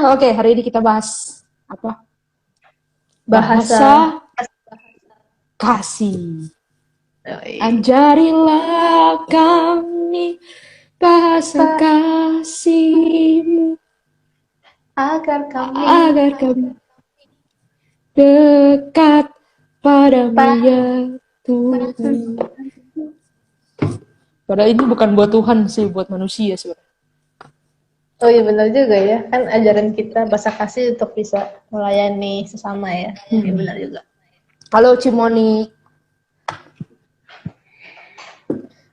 Oke, hari ini kita bahas apa? Bahasa. Bahasa kasih. Yoi. Ajarilah kami bahasa Pak, kasihmu agar kami agar kami dekat padamu Pak. ya Tuhan. Padahal ini bukan buat Tuhan sih, buat manusia sebenarnya. Oh iya benar juga ya. Kan ajaran kita bahasa kasih untuk bisa melayani sesama ya. Iya benar juga. Halo Cimoni.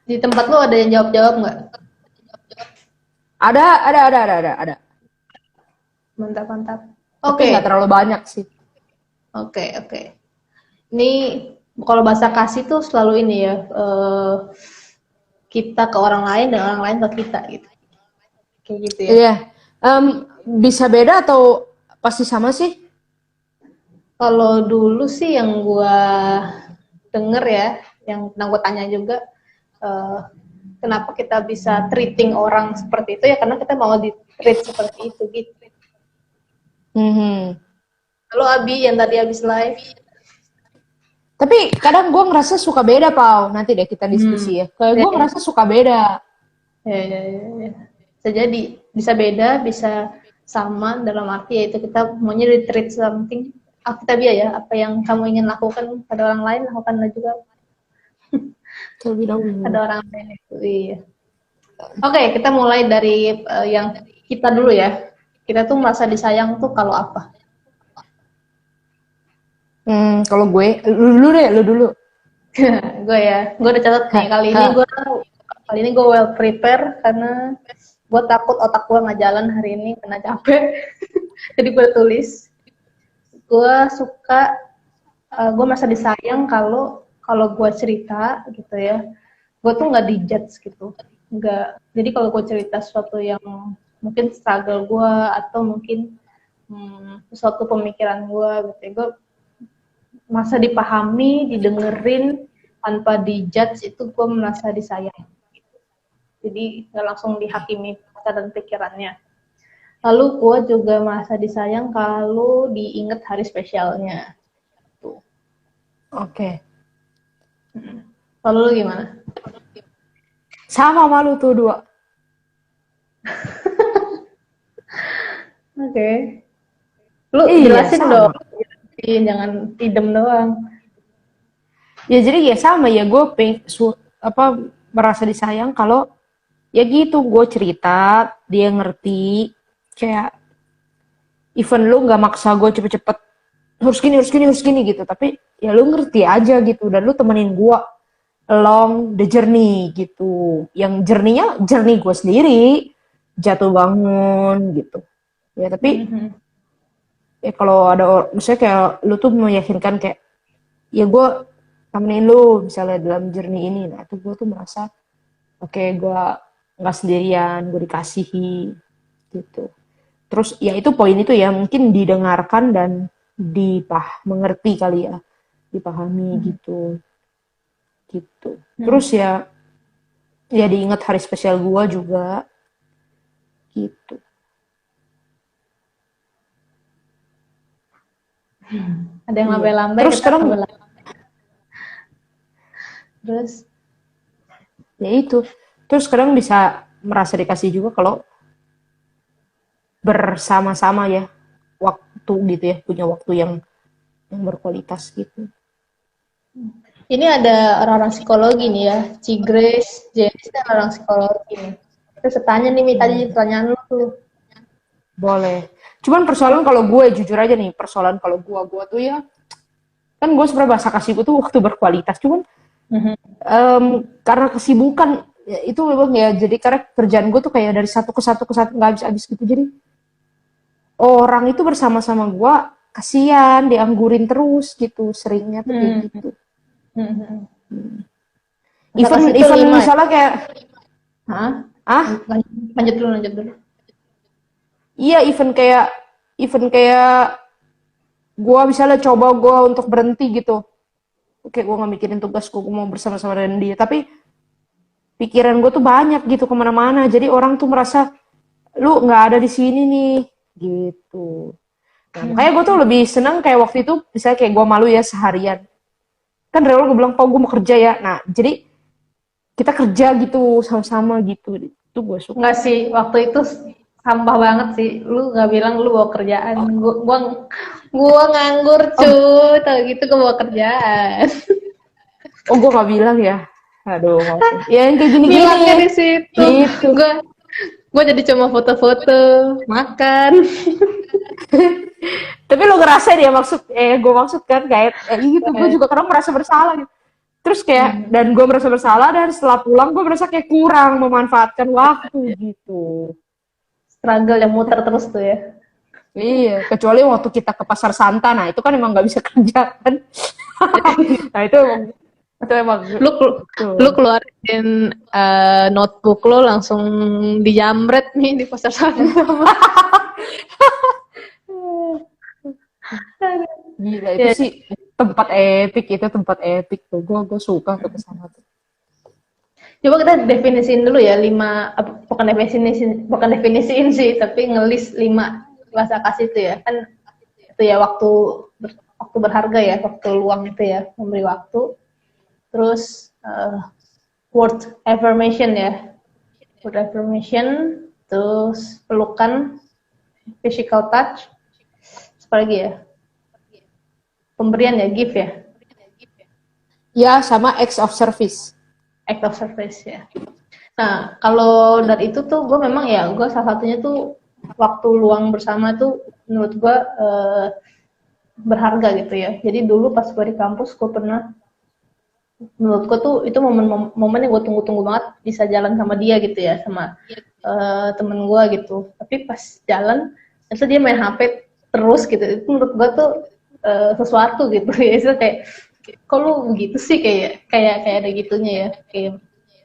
Di tempat lu ada yang jawab-jawab nggak? Ada. Mantap, mantap. Tapi Oke, nggak terlalu banyak sih. oke. Ini kalau bahasa kasih tuh selalu ini ya. Kita ke orang lain dan orang lain ke kita gitu. Kayak gitu ya. Iya. Bisa beda atau pasti sama sih? Kalau dulu sih yang gua denger ya, yang pernah gue tanya juga, eh, kenapa kita bisa treating orang seperti itu ya karena kita mau di treat seperti itu gitu. Hmm. Halo Abi yang tadi habis live. Tapi kadang gue ngerasa suka beda, Pau. Nanti deh kita diskusi ya. Kayak Ya, gue ngerasa suka beda. ya. Bisa jadi, bisa beda, bisa sama dalam arti yaitu kita maunya di treat something. Kita ya, apa yang kamu ingin lakukan pada orang lain, lakukanlah juga Terlebih pada dahulu. orang lain itu. Iya. Oke, kita mulai dari yang kita dulu ya. Kita tuh merasa disayang tuh kalau apa? Kalau lu dulu deh, lu dulu. Gue udah catat nih kali ini gue well prepare karena gue takut otak gue nggak jalan hari ini karena capek. Jadi gue tulis. Gue suka, gue merasa disayang kalau gue cerita gitu ya. Gue tuh nggak dijudge gitu. Nggak. Jadi kalau gue cerita sesuatu yang mungkin struggle gue atau mungkin sesuatu pemikiran gue gitu, gue masa dipahami, didengerin tanpa dijudge itu gue merasa disayang. Jadi nggak langsung dihakimi dan pikirannya. Lalu gue juga merasa disayang kalau diinget hari spesialnya. Tuh. Oke. Lalu lu gimana? Sama malu tuh dua. Oke. Lu Iya, jelasin dong. sama. Jangan idem doang. Ya jadi ya sama ya gue merasa disayang kalau ya gitu gue cerita dia ngerti kayak even lu nggak maksa gue cepet-cepet harus gini gitu tapi ya lu ngerti aja gitu dan lu temenin gue along the journey gitu yang journey gue sendiri jatuh bangun gitu ya tapi ya kalau ada misalnya kayak lu tuh meyakinkan kayak ya gue temenin lu misalnya dalam journey ini nah itu gue tuh merasa oke gue nggak sendirian gue dikasihi gitu terus ya itu poin itu ya mungkin didengarkan dan mengerti kali ya dipahami gitu terus ya diingat hari spesial gue juga gitu. Ada yang Iya. lambai-lambai, Terus kita sekarang lambai-lambai. Terus, ya itu. Terus sekarang bisa merasa dikasih juga kalau bersama-sama ya waktu gitu ya punya waktu yang berkualitas gitu. ini ada orang-orang psikologi nih ya. Grace, Janice kan orang psikologi nih. Terus tanya nih, tadi pertanyaan lu tuh. Boleh. Cuman persoalan kalau gue jujur aja nih persoalan kalau gue tuh ya kan gue sebenarnya bahasa kasih gue tuh waktu berkualitas cuman karena kesibukan ya, itu memang ya jadi karena kerjaan gue tuh kayak dari satu ke satu nggak habis-habis gitu jadi orang itu bersama-sama gue kasihan dianggurin terus gitu seringnya tuh kayak gitu Bahasa kasih itu even 5 ya? misalnya kayak Hah? ah Lanjut dulu. iya even kayak gue misalnya coba gue untuk berhenti gitu kayak gue nggak mikirin tugas gue mau bersama-sama dengan dia tapi pikiran gue tuh banyak gitu kemana-mana jadi orang tuh merasa lu nggak ada di sini nih gitu. Nah, makanya gue tuh lebih seneng kayak waktu itu, misalnya kayak gue malu ya seharian. Kan dari awal gue bilang, gue mau kerja ya. Nah, jadi kita kerja gitu, sama-sama gitu. Itu gue suka. Enggak sih, waktu itu sampah banget sih. Lu nggak bilang lu bawa kerjaan. Gua nganggur Oh, cuy, tau gitu gua bawa kerjaan. oh gue gak bilang ya. Aduh, maafin. Ya yang kayak Bilangnya gini-gini. di situ. Gitu. Gua jadi cuma foto-foto, makan. Tapi lo ngerasain ya gue maksud kan kayak gitu. Gue juga kadang merasa bersalah gitu. Terus kayak, dan gue merasa bersalah dan setelah pulang gue merasa kayak kurang memanfaatkan waktu gitu. Struggle yang muter terus tuh ya. Iya, kecuali waktu kita ke pasar Santa, nah itu kan emang nggak bisa kerja kan. Nah itu emang Lu tuh. lu keluarin notebook lu langsung dijamret nih di pasar sana. Gila itu Ya, sih tempat epic tuh. Gue suka tuh ke sana tuh. coba kita definisiin dulu ya bukan definisiin sih, tapi ngelis 5 bahasa kasih itu ya. Kan itu ya waktu berharga ya, waktu luang itu ya, memberi waktu. Terus word affirmation ya. Word affirmation, terus pelukan, physical touch, apa lagi ya? Pemberian ya, gift ya. Ya sama acts of service. Act of service ya. Nah, kalau dari itu tuh gue memang ya, gue salah satunya tuh waktu luang bersama tuh menurut gue berharga gitu ya. Jadi dulu pas gue di kampus gue pernah, menurut gue tuh itu momen yang gue tunggu-tunggu banget bisa jalan sama dia gitu ya, sama temen gue gitu. Tapi pas jalan, ternyata dia main HP terus gitu. Itu menurut gue tuh sesuatu gitu ya. Itu kayak, kok lu begitu sih, kayak ada gitunya ya. Kayak,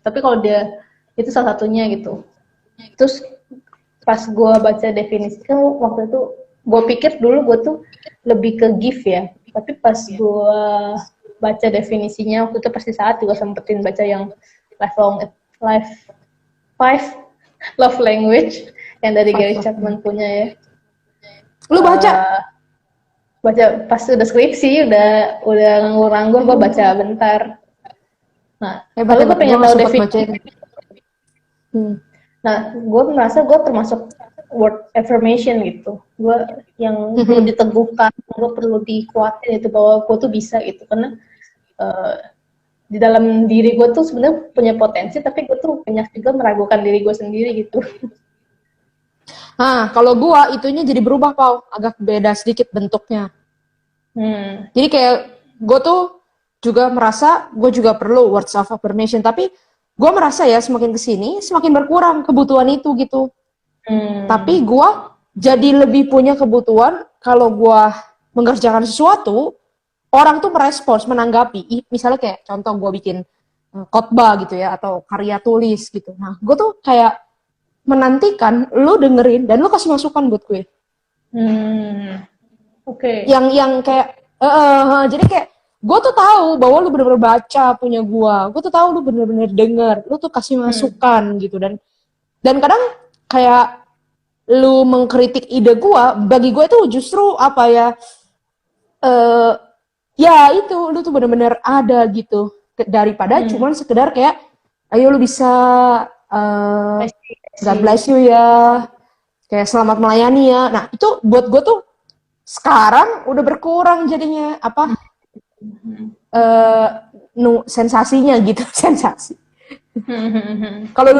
tapi kalau dia itu salah satunya gitu. Terus pas gue baca definisi kan waktu itu gue pikir dulu gue tuh lebih ke gift ya, tapi pas gue baca definisinya waktu itu pasti saat juga sempetin baca yang life 5 love language yang dari Gary Chapman punya ya. Lu baca? Baca pas udah skripsi, udah nganggur-nganggur gue baca bentar. Nah, kalau gue pengen tahu definisi. Nah, gue merasa gue termasuk word affirmation gitu. Gue yang perlu diteguhkan, gue perlu dikuatin itu bahwa gue tuh bisa gitu. Karena di dalam diri gue tuh sebenarnya punya potensi, tapi gue tuh banyak juga meragukan diri gue sendiri gitu. Nah, kalau gue itunya jadi berubah, Pau. Agak beda sedikit bentuknya. Jadi kayak gue tuh juga merasa gue juga perlu words of affirmation, tapi gue merasa ya semakin kesini semakin berkurang kebutuhan itu gitu. Tapi gue jadi lebih punya kebutuhan kalau gue mengerjakan sesuatu, orang tuh merespons, menanggapi. Misalnya kayak contoh gue bikin khotbah gitu ya, atau karya tulis gitu. Nah, gue tuh kayak menantikan lu dengerin dan lu kasih masukan buat gue. Oke. Yang kayak jadi kayak gue tuh tahu bahwa lu bener-bener baca punya gue tuh tahu lu bener-bener denger, lu tuh kasih masukan gitu, dan kadang kayak lu mengkritik ide gue, bagi gue itu justru apa ya, ya itu lu tuh bener-bener ada gitu, daripada cuman sekedar kayak ayo lu bisa God bless you ya, kayak selamat melayani ya. Nah itu buat gue tuh sekarang udah berkurang jadinya apa sensasinya gitu. Sensasi. Kalau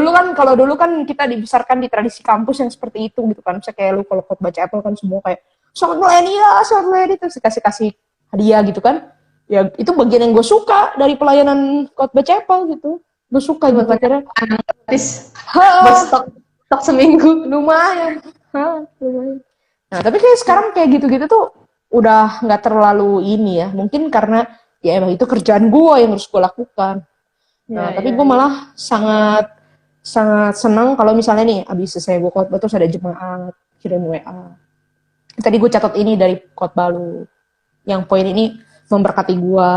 dulu kan kita dibesarkan di tradisi kampus yang seperti itu gitu kan. Misalnya kayak lu kalau baca Apple kan semua kayak selamat melayani terus kasih hadiah gitu kan. Ya itu bagian yang gue suka dari pelayanan khotbah chapel gitu. Gue suka gitu karena gratis buat stok seminggu. Lumayan. Lumayan. Nah, tapi kayak sekarang kayak gitu-gitu tuh udah nggak terlalu ini ya. Mungkin karena ya emang itu kerjaan gue yang harus gue lakukan. Nah, tapi gue malah sangat senang kalau misalnya nih abis selesai gue khotbah terus ada jemaat kirim WA. Tadi gue catat ini dari khotbah lu. Yang poin ini memberkati gue.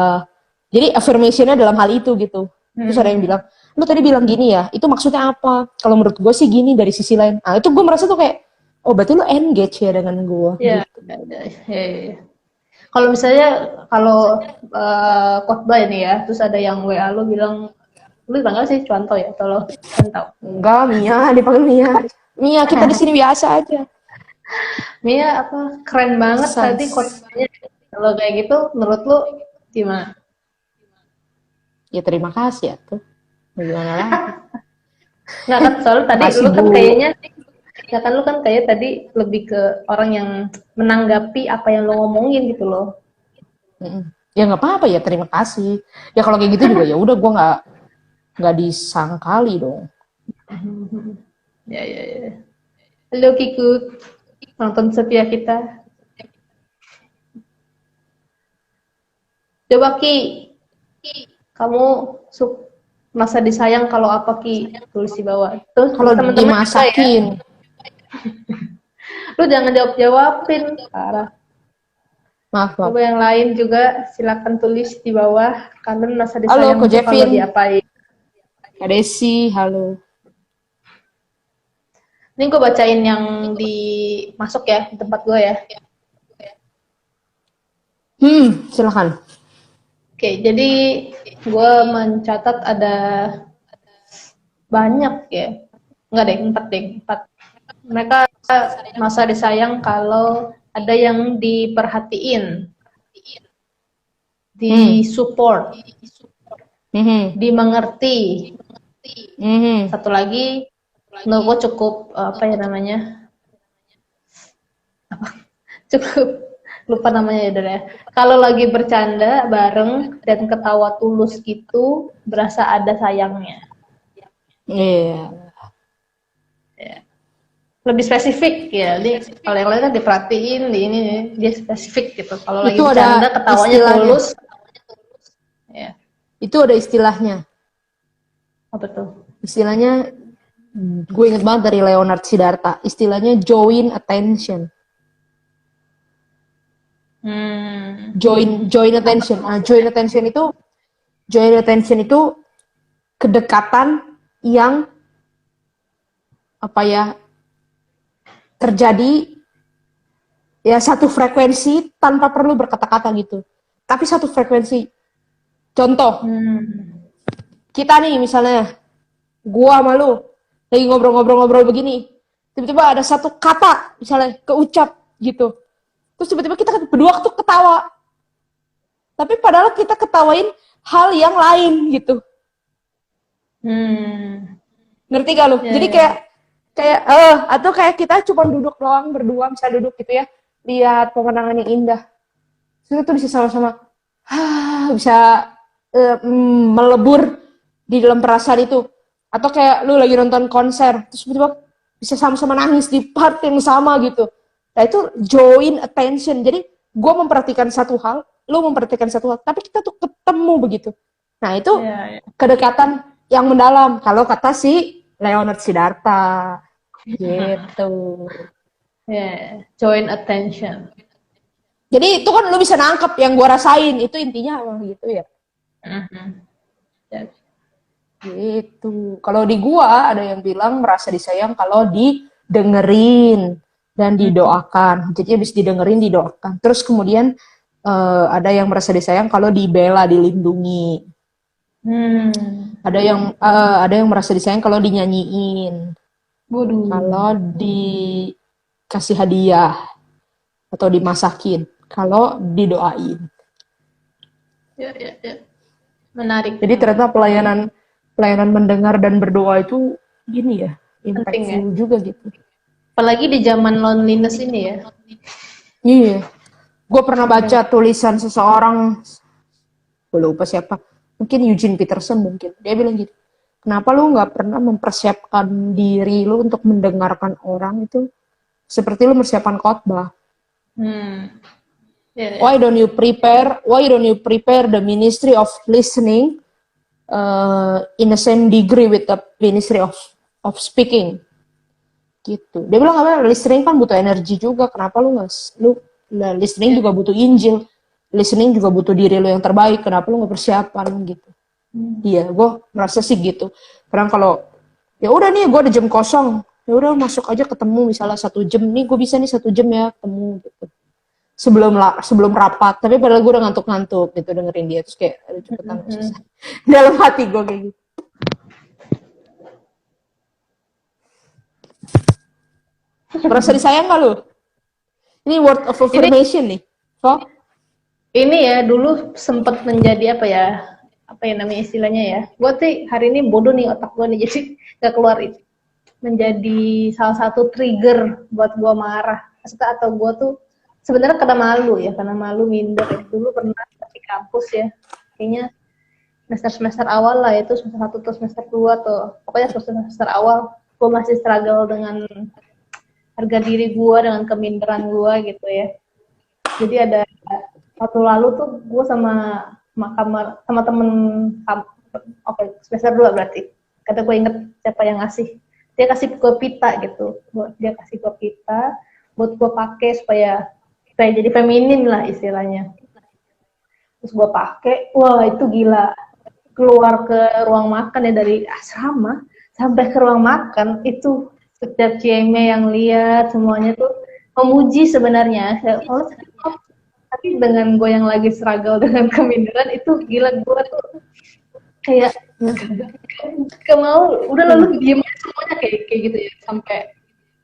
Jadi affirmation-nya dalam hal itu gitu. Terus ada yang bilang, lu tadi bilang gini ya, itu maksudnya apa? Kalau menurut gue sih gini dari sisi lain. Nah, itu gue merasa tuh kayak, Oh, berarti lu engage ya dengan gue. Iya, Gitu. iya. Kalau misalnya kalau khotbah ini ya, terus ada yang WA lu bilang, lu tanggal sih contoh ya, atau lo contoh. Enggak, Mia, dipanggil Mia. Mia, kita di sini biasa aja. Mia apa keren banget tadi Sans. khotbahnya. Kalau kayak gitu, menurut lu gimana? Ya terima kasih ya tuh. Bagaimana lagi? Nggak kan soalnya tadi Makasih lu kan Bu. kayaknya, ya kan lu kan kayak tadi lebih ke orang yang menanggapi apa yang lo ngomongin gitu loh. Mm-mm. Ya nggak apa-apa ya, terima kasih. Ya kalau kayak gitu juga ya udah, gue nggak disangkali dong. Ya. Halo Kiku, nonton setia kita. Coba Ki, kamu merasa disayang kalau apa Ki? Tulis di bawah. Terus Kalau teman-teman juga ya, dimasakin, lu jangan jawab-jawabin. Parah. maaf. Coba yang lain juga silakan tulis di bawah. Kalian merasa Halo, disayang Ko tuh kalau Jevin. diapain. Kak Desi, halo. Ini gue bacain yang di masuk ya di tempat gue ya. Silakan. Oke, jadi gue mencatat ada banyak ya. Enggak deh, 4 deh, 4. Mereka merasa disayang kalau ada yang diperhatiin, disupport, dimengerti. Satu lagi, menurut gue cukup apa ya namanya? Cukup lupa namanya ya udah ya. Kalau lagi bercanda bareng dan ketawa tulus gitu, berasa ada sayangnya. Iya. Lebih spesifik ya. Kalau yang lain kan diperhatiin, di ini dia spesifik gitu. Kalau lagi Itu ada bercanda ketawanya istilahnya. tulus. Ya, Itu ada istilahnya. apa tuh? Istilahnya, gue inget banget dari Leonard Siddhartha. Istilahnya join attention. Join attention. Nah, join attention itu kedekatan yang apa ya, terjadi ya satu frekuensi tanpa perlu berkata-kata gitu. Tapi satu frekuensi. Contoh, kita nih misalnya, gua sama lu lagi ngobrol-ngobrol begini, tiba-tiba ada satu kata misalnya keucap gitu. Terus tiba-tiba kita berdua tuh ketawa. Tapi padahal kita ketawain hal yang lain gitu. Ngerti gak lu? Jadi kayak atau kayak kita cuma duduk doang berdua, bisa duduk gitu ya, lihat pemandangan yang indah. Terus itu bisa sama-sama bisa melebur di dalam perasaan itu. Atau kayak lu lagi nonton konser, terus tiba-tiba bisa sama-sama nangis di part yang sama gitu. Nah itu join attention. Jadi gue memperhatikan satu hal, lu memperhatikan satu hal, tapi kita tuh ketemu begitu. Nah itu kedekatan yang mendalam. Kalau kata si Leonard Siddhartha gitu. Join attention. Jadi itu kan lu bisa nangkep yang gue rasain, itu intinya gitu ya. Gitu. Kalau di gua ada yang bilang merasa disayang kalau didengerin dan didoakan. Jadi habis didengerin, didoakan. Terus kemudian ada yang merasa disayang kalau dibela, dilindungi. Ada yang merasa disayang kalau dinyanyiin. Kalau dikasih hadiah atau dimasakin. Kalau didoain. Ya. Menarik. Jadi ternyata pelayanan mendengar dan berdoa itu gini ya, impactful ya? Juga gitu. Apalagi di zaman loneliness ini ya. Iya. Gue pernah baca tulisan seseorang, gue lupa siapa, mungkin Eugene Peterson mungkin. Dia bilang gitu, kenapa lu nggak pernah mempersiapkan diri lu untuk mendengarkan orang itu seperti lu mempersiapkan khotbah? Why don't you prepare the ministry of listening in the same degree with the ministry of speaking? Gitu. Dia bilang apa? Listening kan butuh energi juga. Kenapa lu listening juga butuh Injil. Listening juga butuh diri lu yang terbaik. Kenapa lu nggak persiapan gitu? Iya, gue merasa sih gitu. Karena kalau ya udah nih, gue ada jam kosong, ya udah masuk aja ketemu misalnya 1 jam nih, gue bisa nih 1 jam ya ketemu gitu. Sebelum rapat, tapi padahal gue udah ngantuk-ngantuk gitu dengerin dia, terus kayak aduh cepetan selesai. Dalam hati gue kayak gitu. Merasa disayang gak lu? Ini word of Ini affirmation nih. So, ini ya dulu sempat menjadi apa ya namanya istilahnya ya. Gue sih hari ini bodoh nih otak gue nih jadi gak keluar itu. Menjadi salah satu trigger buat gue marah. Maksudnya atau gue tuh sebenarnya karena malu minder ya. Dulu pernah di kampus ya. Kayaknya semester awal lah itu semester 1 atau semester 2 tuh. Pokoknya semester awal gue masih struggle dengan harga diri gue dengan keminderan gue gitu ya. Jadi ada waktu lalu tuh gue sama temen semester 2 berarti. Kata gue inget siapa yang ngasih. Dia kasih gue pita gitu. Dia kasih gue pita buat gue pakai supaya jadi feminin lah istilahnya. Terus gue pakai, wah itu gila. Keluar ke ruang makan ya dari asrama sampai ke ruang makan itu setiap cime yang lihat semuanya tuh memuji sebenarnya. Tapi dengan gue yang lagi struggle dengan keminderan itu gila, gue tuh kayak gak mau, udah lalu diem aja semuanya kayak gitu ya. Sampai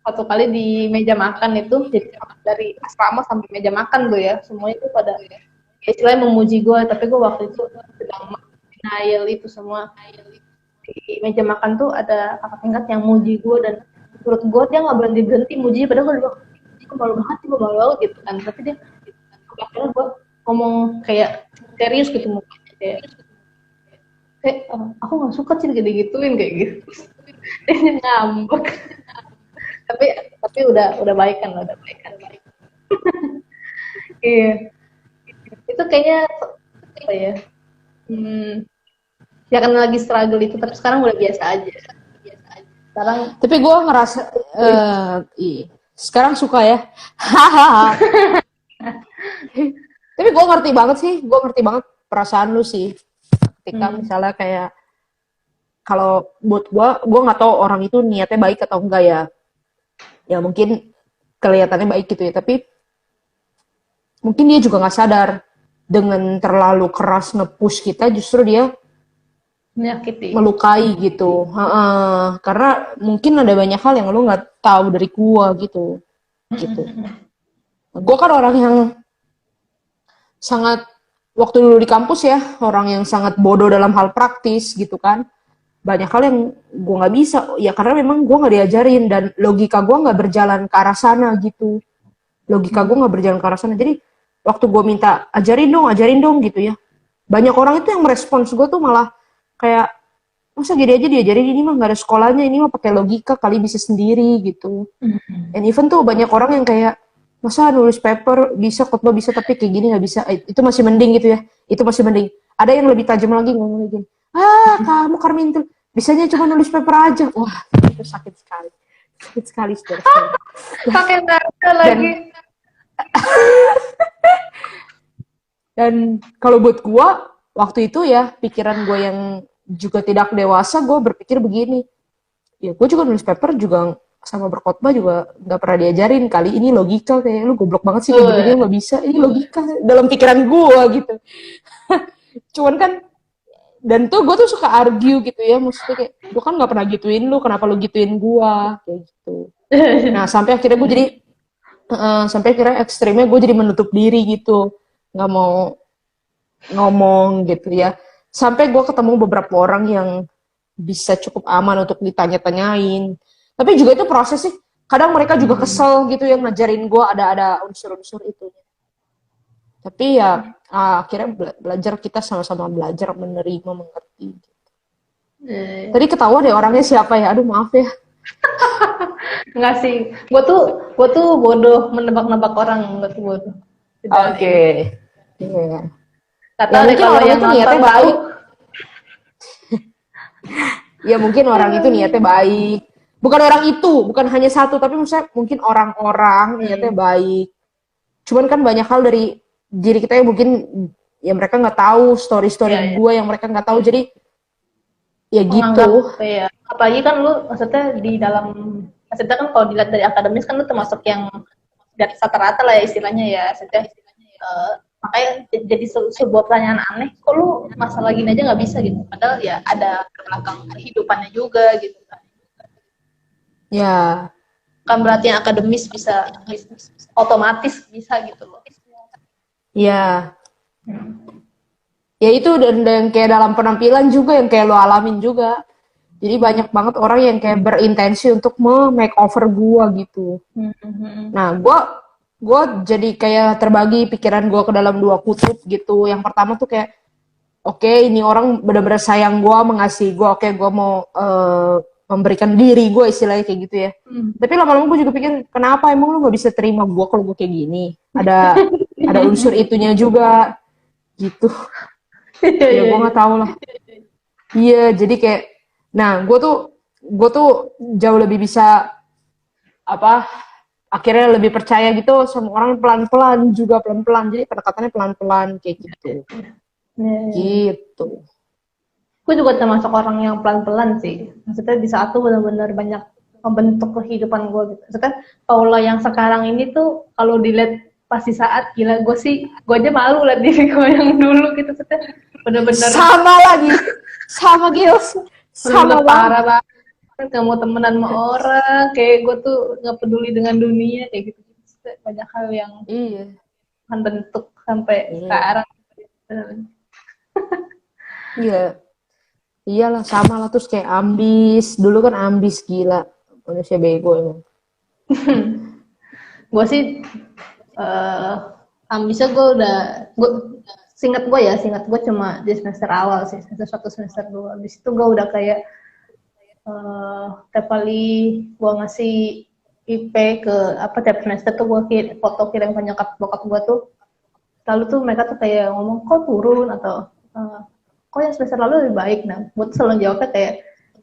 satu kali di meja makan itu, jadi dari asrama sampai meja makan tuh ya, semuanya itu pada istilahnya memuji gue, tapi gue waktu itu sedang denial itu semua. Di meja makan tuh ada kakak tingkat yang muji gue, dan menurut gue dia nggak berhenti muji, padahal gue bilang malu banget gitu kan, tapi dia akhirnya gue ngomong kayak serius gitu mukanya, kayak aku nggak suka sih gituin kayak gitu. Dia ngambek. tapi udah baikan. Iya, itu kayaknya apa ya, ya kan lagi struggle itu, tapi sekarang udah biasa aja. Sekarang tapi gue ngerasa sekarang suka ya. Tapi gue ngerti banget perasaan lu sih. Ketika misalnya kayak kalau buat gue nggak tahu orang itu niatnya baik atau enggak ya. Ya mungkin kelihatannya baik gitu ya, tapi mungkin dia juga nggak sadar dengan terlalu keras nge-push kita, justru dia menyakiti, melukai gitu. Karena mungkin ada banyak hal yang lu nggak tahu dari gua gitu. Gua kan orang yang sangat, waktu dulu di kampus ya, orang yang sangat bodoh dalam hal praktis gitu kan. Banyak hal yang gue nggak bisa ya, karena memang gue nggak diajarin dan logika gue nggak berjalan ke arah sana gitu. Logika gue nggak berjalan ke arah sana. Jadi waktu gue minta ajarin dong gitu ya, banyak orang itu yang merespons gue tuh malah kayak, masa gini aja diajarin, ini mah nggak ada sekolahnya, ini mah pakai logika kali bisa sendiri gitu. And even tuh banyak orang yang kayak, masa nulis paper bisa, khotbah bisa, tapi kayak gini nggak bisa. Itu masih mending gitu ya, itu masih mending. Ada yang lebih tajam lagi ngomong gini, kamu Karmin tuh bisanya cuma nulis paper aja. Wah, itu sakit sekali saudara. pakai nada lagi. Dan kalau buat gue waktu itu ya, pikiran gue yang juga tidak dewasa, gue berpikir begini, ya gue juga nulis paper juga sama berkhotbah juga nggak pernah diajarin, kali ini logika, kayak lu goblok banget sih kayak gini, nggak bisa, ini logika dalam pikiran gue gitu. Cuman kan, dan tuh gue tuh suka argue gitu ya, maksudnya kayak, gue kan nggak pernah gituin lu, kenapa lu gituin gue, kayak gitu. Nah sampai akhirnya gue jadi sampai akhirnya ekstrimnya gue jadi menutup diri gitu, nggak mau ngomong gitu ya. Sampai gue ketemu beberapa orang yang bisa cukup aman untuk ditanya-tanyain, tapi juga itu proses sih. Kadang mereka juga kesel gitu yang ngajarin gue, ada unsur-unsur itu. Tapi ya akhirnya belajar, kita sama-sama belajar menerima, mengerti gitu. Tadi ketawa deh orangnya siapa ya, aduh maaf ya. Enggak sih, gue tuh bodoh menebak-nebak orang, gue tuh bodoh. Oke. Iya. Kata Ya mungkin orang itu niatnya baik. Ya mungkin orang itu niatnya baik. Bukan orang itu, bukan hanya satu, tapi maksudnya mungkin orang-orang niatnya baik. Cuman kan banyak hal dari diri kita yang mungkin ya mereka nggak tahu, story-story gue yang mereka nggak tahu, jadi ya gitu. Ya. Apalagi kan lu maksudnya di dalam Maksudnya kan kalau dilihat dari akademis kan lu termasuk yang di atas rata-rata lah ya istilahnya ya. Maksudnya makanya jadi sebuah pertanyaan aneh, kok lu masalah gini aja nggak bisa gitu. Padahal ya ada belakang kehidupannya juga gitu kan. Ya, Kan berarti yang akademis bisa otomatis bisa gitu loh. ya. Ya itu dan kayak dalam penampilan juga yang kayak lo alamin juga. Jadi banyak banget orang yang kayak berintensi untuk makeover gua gitu. Nah, gua jadi kayak terbagi pikiran gua ke dalam dua kutub gitu. Yang pertama tuh kayak oke, ini orang benar-benar sayang gua, mengasihi gua. Oke, gua mau memberikan diri gua istilahnya kayak gitu ya. Tapi lama-lama gue juga pikir, kenapa emang lu gak bisa terima gua kalau gua kayak gini? Ada unsur itunya juga gitu. Ya gue nggak tahu lah. Iya, jadi kayak, nah gue tuh jauh lebih bisa apa? Akhirnya lebih percaya gitu sama orang pelan-pelan juga pelan-pelan. Jadi pendekatannya pelan-pelan kayak gitu. Gitu. Gue juga termasuk orang yang pelan-pelan sih. Maksudnya di saat tuh benar-benar banyak membentuk kehidupan gue gitu. Maksudnya Paula yang sekarang ini tuh kalau dilihat pasti saat gila gue aja malu liat diri gue yang dulu gitu. Maksudnya benar-benar Sama lagi, sama Gils, sama parah banget. banget. Gak mau temenan sama orang, kayak gue tuh nggak peduli dengan dunia kayak gitu. Maksudnya banyak hal yang Iya, membentuk sampai iya, sekarang. iya, iyalah sama lah terus kayak ambis. Dulu kan ambis gila, manusia bego emang. Gue sih ambisnya gue singkat gue cuma di semester awal sih, semester 1 semester 2. Habis itu gue udah kayak tiap kali gue ngasih IP ke tiap semester tuh gue foto kirim ke nyokap bokap gue tuh, lalu tuh mereka tuh kayak ngomong kok turun atau kok yang semester lalu lebih baik. Nah gue tuh selalu jawabnya kayak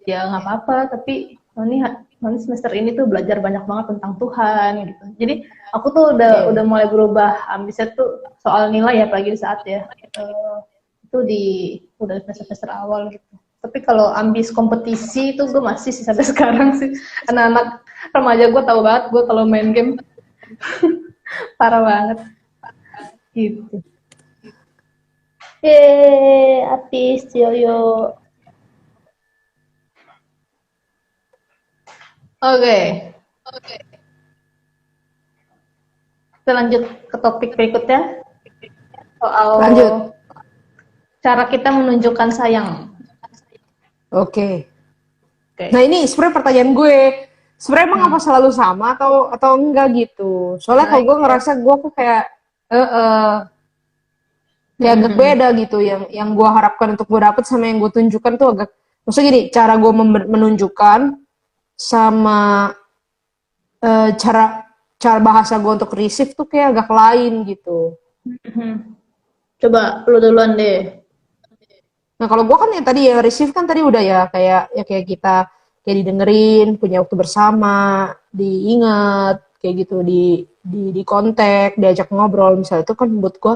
ya nggak apa-apa, tapi nanti semester ini tuh belajar banyak banget tentang Tuhan gitu. Jadi aku tuh udah mulai berubah ambisnya tuh soal nilai ya, apalagi di saat ya itu udah semester awal gitu. Tapi kalau ambis kompetisi itu gue masih sih sampai sekarang sih. Anak-anak remaja gue tahu banget gue kalau main game parah banget gitu. Artis Yoyo. Oke. Kita lanjut ke topik berikutnya soal Lanjut. cara kita menunjukkan sayang. Oke. Nah ini sebenarnya pertanyaan gue. Sebenarnya emang apa selalu sama atau enggak gitu? Soalnya kalau gue ngerasa gue tuh kayak kayak agak beda gitu. Yang gue harapkan untuk gue dapet sama yang gue tunjukkan tuh agak. Maksudnya gini, cara gue menunjukkan sama cara bahasa gue untuk receive tuh kayak agak lain gitu. Coba lu duluan deh. Nah kalau gue kan yang tadi yang receive kan tadi udah ya kayak kita kayak didengerin, punya waktu bersama, diingat, kayak gitu, di kontak, diajak ngobrol misalnya itu kan buat gue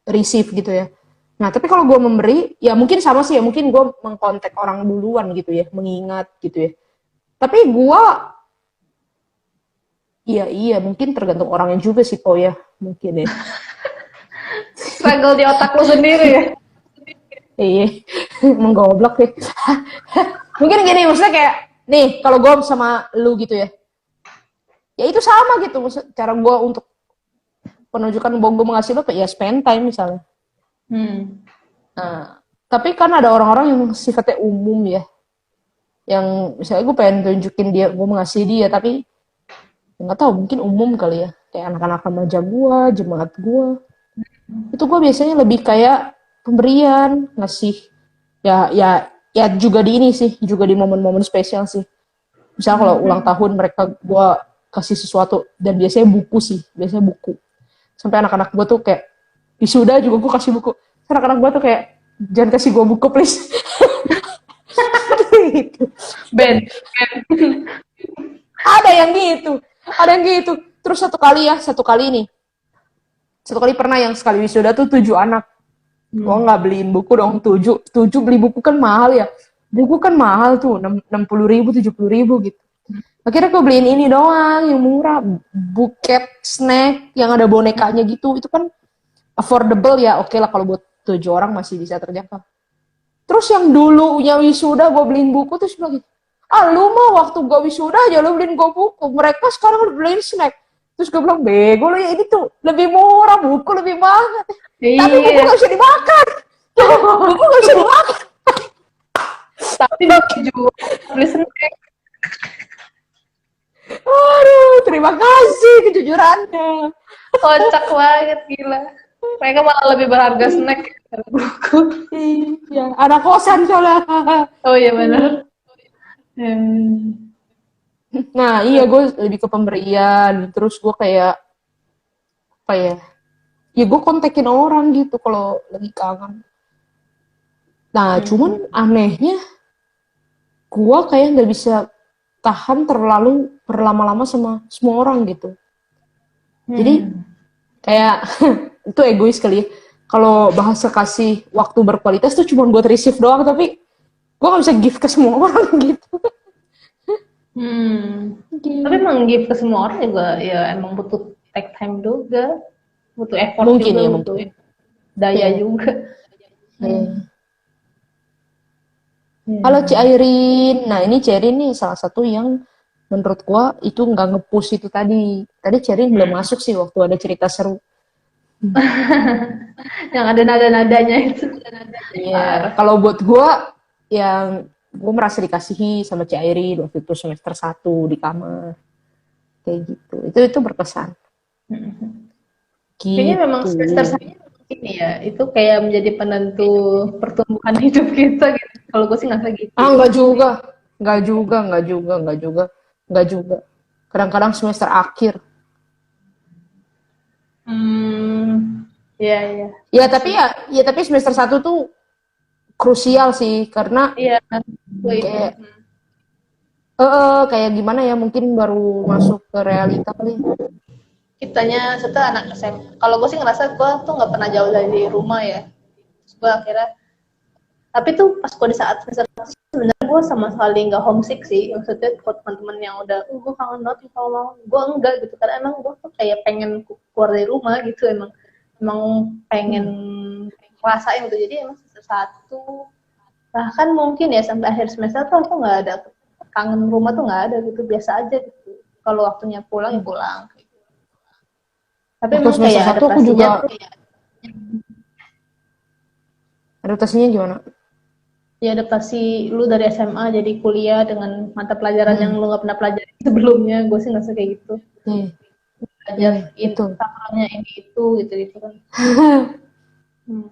receive gitu ya. Nah tapi kalau gue memberi ya mungkin sama sih ya, mungkin gue mengkontak orang duluan gitu ya, mengingat gitu ya. Tapi gue iya mungkin tergantung orangnya juga sih Po ya, mungkin ya. Struggle di otak lu sendiri ya. Iya, menggoblok ya. Mungkin gini, maksudnya kayak, nih, kalau gue sama lu gitu ya, ya itu sama gitu, maksud, cara gue untuk penunjukan bahwa gue mengasihi lu, ya spend time misalnya. Nah, tapi kan ada orang-orang yang sifatnya umum ya, yang misalnya gue pengen tunjukin dia, gue mengasihi dia, tapi nggak tahu, mungkin umum kali ya, kayak anak-anak remaja gue, jemaat gue, itu gue biasanya lebih kayak pemberian, ngasih ya juga di ini sih, juga di momen-momen spesial sih. Misalnya kalau ulang tahun mereka gue kasih sesuatu, dan biasanya buku. Sampai anak-anak gue tuh kayak wisuda juga gue kasih buku. Anak-anak gue tuh kayak jangan kasih gue buku please. Gitu. Ben. Ada yang gitu. Terus satu kali pernah yang sekali wisuda tuh 7 anak. Gue nggak beliin buku dong, 7 beli buku kan mahal ya. Buku kan mahal tuh, 60.000, 70.000 gitu. Akhirnya gue beliin ini doang, yang murah. Buket snack yang ada bonekanya gitu. Itu kan affordable ya. Oke lah kalau buat 7 orang masih bisa terjangkau. Terus yang dulunya wisuda gue beliin buku terus bilang gitu, ah lu mah waktu gue wisuda aja lu beliin gue buku, mereka sekarang udah beliin snack. Terus gue bilang, bego lu ya, ini tuh lebih murah, buku lebih mahal. Tapi buku Iya. gak bisa dimakan. Buku gak bisa dimakan. Tapi dia jual beli snack. Aduh, terima kasih kejujurannya. Kocak banget, gila. Mereka malah lebih berharga snack daripada buku. Iya, anak kosan soalnya. Oh iya benar. Hmm. Nah iya gue lebih ke pemberian. Terus gue kayak, apa ya gue kontekin orang gitu kalau lagi kangen. Nah cuman Hmm. anehnya gue kayak nggak bisa tahan terlalu berlama-lama sama semua orang gitu. Jadi Hmm. kayak itu egois kali ya. Kalau bahasa kasih waktu berkualitas tuh cuma buat receive doang, tapi gue gak bisa give ke semua orang gitu. Hmm. Tapi Gitu. emang give ke semua orang juga ya emang butuh take time juga, butuh effort Mungkin juga, ya butuh mungkin. daya Ya, juga. Hmm. ya. Halo Ci Hmm. Airin. Nah ini Ci Airin nih salah satu yang menurut gua itu nggak nge-push itu tadi. Tadi Ci Airin belum Hmm. masuk sih waktu ada cerita seru. Yang ada nada-nadanya itu. Iya. Parah. Kalau buat gua yang gue merasa dikasihi sama Ci Airin waktu itu semester 1 di kamar kayak gitu. Itu berkesan. Hmm. Kayaknya memang Gitu. semester satu ini ya, itu kayak menjadi penentu pertumbuhan hidup kita gitu. Kalau gue sih ngerasa gitu. Ah nggak juga, nggak juga, nggak juga, nggak juga, nggak juga. Kadang-kadang semester akhir. Hmm, iya iya, Ya iya tapi sih. ya tapi semester 1 tuh krusial sih karena Iya, gue itu. kayak kayak gimana ya mungkin baru masuk ke realita kali. Kitanya setelah anak SMA. Kalau gue sih ngerasa gue tuh nggak pernah jauh dari rumah ya. Terus gue akhirnya, tapi tuh pas gue di saat semester satu sebenarnya gue sama sekali nggak homesick sih. Maksudnya buat teman-teman yang udah, gue kangen banget nih kalau gue enggak gitu. Karena emang gue tuh kayak pengen keluar dari rumah gitu. Emang pengen Hmm. ngerasain gitu. Jadi emang semester satu, bahkan mungkin ya sampai akhir semester tuh aku nggak ada kangen rumah tuh nggak ada gitu, biasa aja gitu. Kalau waktunya pulang ya pulang. Tapi Waktu emang semester kayak satu aku adaptasinya juga tuh adaptasinya gimana? ya adaptasi lu dari SMA jadi kuliah dengan mata pelajaran yang Hmm. lu nggak pernah pelajari sebelumnya. Gue sih nggak kayak gitu, Iya, belajar iya, in betul. sakralnya ini itu gitu gitu kan. Hmm.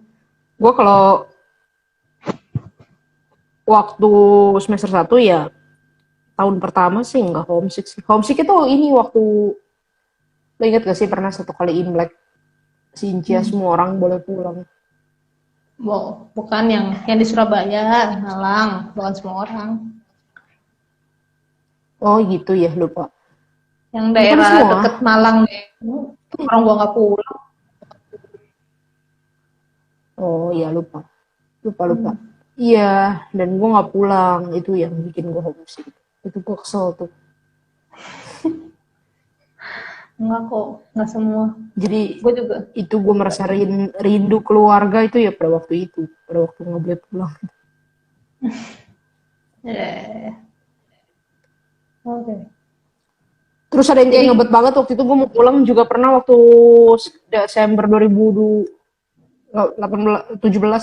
Gue kalau waktu semester 1 ya tahun pertama sih nggak homesick sih. Homesick itu ini waktu lo inget gak sih pernah satu kali Imlek Sincia Hmm. semua orang boleh pulang. Bukan yang di Surabaya, Malang, bukan semua orang. Oh gitu ya lupa. Yang Bukan daerah semua. deket Malang orang gua nggak pulang. Oh iya lupa. Lupa lupa. Hmm. Iya dan gue nggak pulang itu yang bikin gue homesick. Itu gue kesel tuh. Enggak kok, nggak semua. Jadi Gue juga. itu gue merasa rindu keluarga itu ya pada waktu itu. Pada waktu nggak boleh pulang. Ya, oke. Okay. Terus ada yang kayak Jadi ngebet banget waktu itu gue mau pulang juga pernah waktu Desember 2017